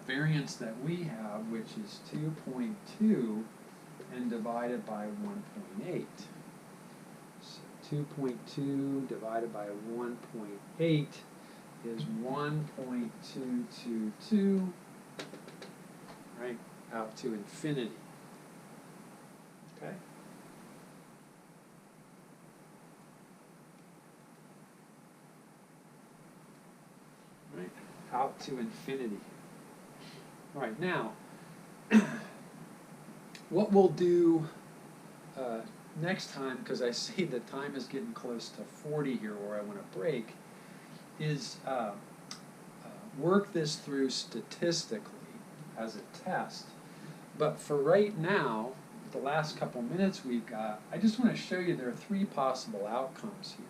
variance that we have, which is 2.2 and divided by 1.8. So 2.2 divided by 1.8 is 1.222, right, out to infinity. Okay? Right, out to infinity. All right, now, what we'll do next time, because I see the time is getting close to 40 here where I want to break, is work this through statistically as a test. But for right now, the last couple minutes we've got, I just want to show you there are three possible outcomes here.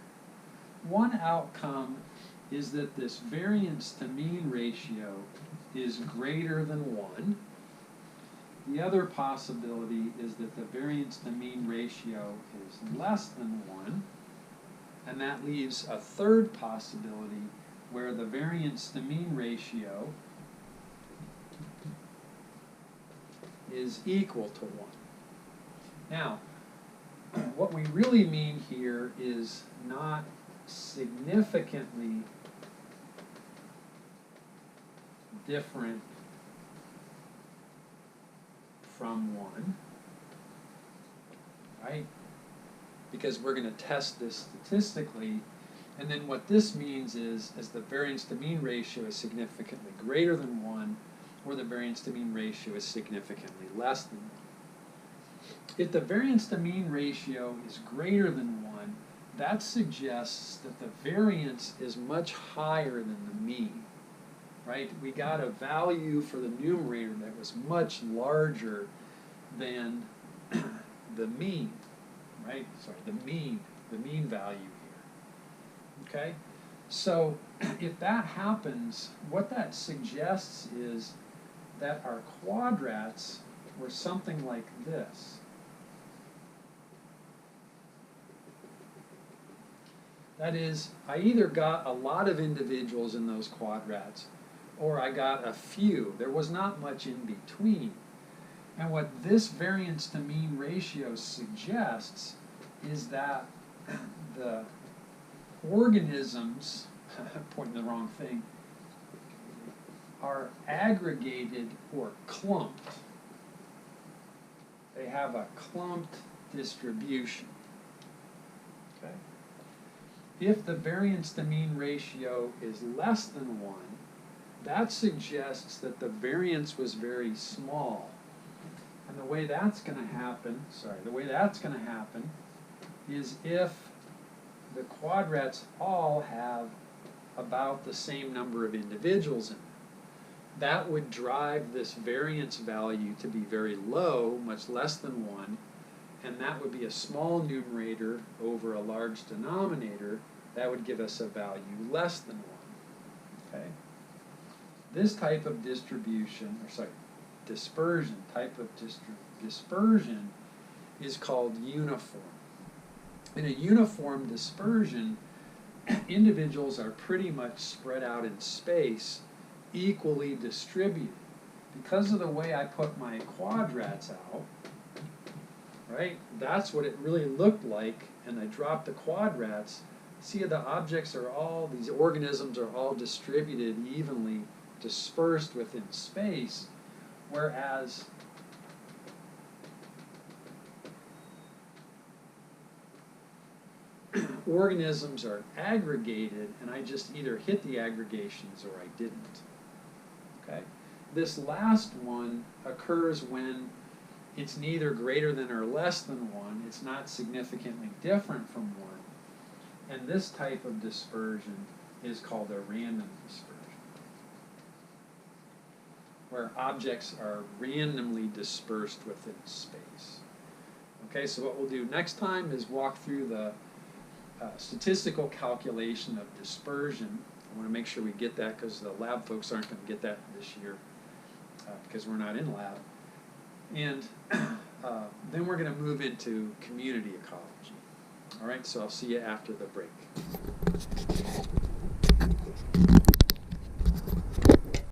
One outcome is that this variance to mean ratio is greater than 1. The other possibility is that the variance to mean ratio is less than 1. And that leaves a third possibility where the variance to mean ratio is equal to 1. Now, what we really mean here is not significantly different from 1, right? Because we're going to test this statistically, and then what this means is the variance to mean ratio is significantly greater than 1, or the variance to mean ratio is significantly less than 1. If the variance to mean ratio is greater than 1, that suggests that the variance is much higher than the mean, right? We got a value for the numerator that was much larger than the mean, right? Sorry, the mean value here, okay? So if that happens, what that suggests is that our quadrats were something like this. That is, I either got a lot of individuals in those quadrats, or I got a few. There was not much in between. And what this variance to mean ratio suggests is that the organisms, pointing the wrong thing, are aggregated or clumped. They have a clumped distribution. Okay? If the variance to mean ratio is less than 1, that suggests that the variance was very small. And the way that's going to happen, is if the quadrats all have about the same number of individuals in them. That would drive this variance value to be very low, much less than 1, and that would be a small numerator over a large denominator. That would give us a value less than 1. Okay? This type of distribution, dispersion, dispersion is called uniform. In a uniform dispersion, individuals are pretty much spread out in space, equally distributed. Because of the way I put my quadrats out, right, that's what it really looked like, and I dropped the quadrats. See, the objects are all, these organisms are all distributed evenly, dispersed within space, whereas organisms are aggregated, and I just either hit the aggregations or I didn't. Okay? This last one occurs when it's neither greater than or less than 1. It's not significantly different from 1. And this type of dispersion is called a random dispersion, where objects are randomly dispersed within space. Okay, so what we'll do next time is walk through the statistical calculation of dispersion. I want to make sure we get that because the lab folks aren't going to get that this year because we're not in lab. And then we're going to move into community ecology. All right, so I'll see you after the break.